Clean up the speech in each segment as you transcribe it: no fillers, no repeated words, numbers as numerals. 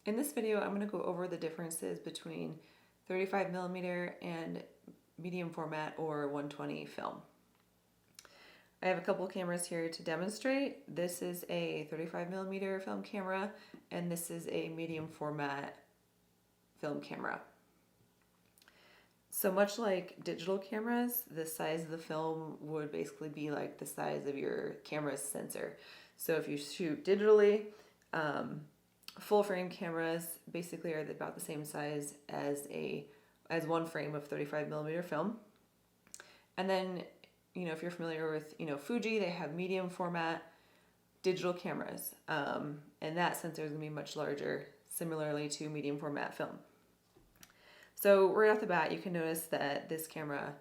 In this video, I'm going to go over the differences between 35mm and medium format or 120 film. I have a couple cameras here to demonstrate. This is a 35mm film camera, and this is a medium format film camera. So much like digital cameras, the size of the film would basically be like the size of your camera's sensor. So if you shoot digitally, full frame cameras basically are about the same size as one frame of 35mm film. And then, if you're familiar with, Fuji, they have medium format digital cameras, and that sensor is going to be much larger, similarly to medium format film. So right off the bat, you can notice that this camera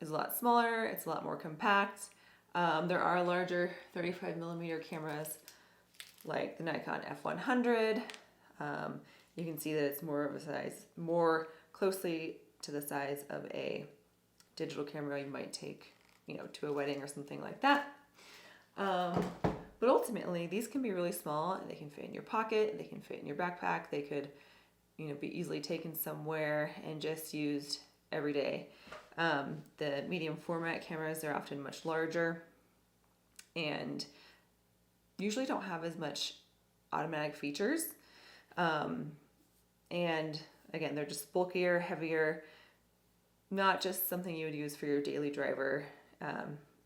is a lot smaller, it's a lot more compact. There are larger 35mm cameras like the Nikon F100. You can see that it's more of a size, more closely to the size of a digital camera you might take, to a wedding or something like that. But ultimately, these can be really small. They can fit in your pocket, they can fit in your backpack, they could be easily taken somewhere and just used every day. The medium format cameras are often much larger and usually don't have as much automatic features. And again, they're just bulkier, heavier, not just something you would use for your daily driver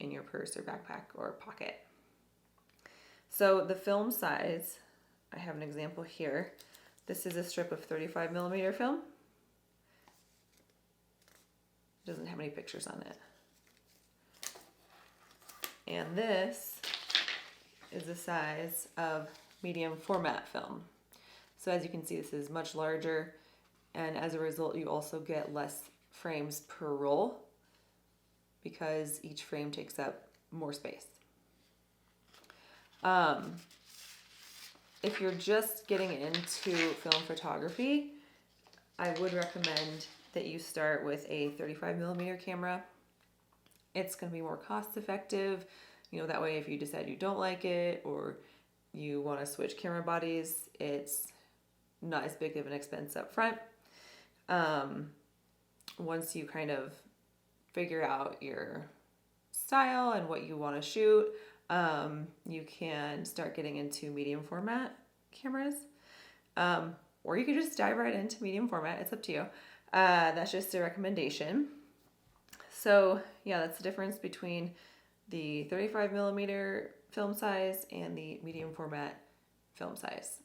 in your purse or backpack or pocket. So the film size, I have an example here. This is a strip of 35mm film. It doesn't have any pictures on it. And this is the size of medium format film. So as you can see, this is much larger, and as a result, you also get less frames per roll because each frame takes up more space. If you're just getting into film photography, I would recommend that you start with a 35mm camera. It's going to be more cost effective. That way if you decide you don't like it or you want to switch camera bodies, it's not as big of an expense up front. Once you kind of figure out your style and what you want to shoot, you can start getting into medium format cameras, or you could just dive right into medium format. It's up to you. That's just a recommendation. So yeah, that's the difference between the 35mm film size and the medium format film size.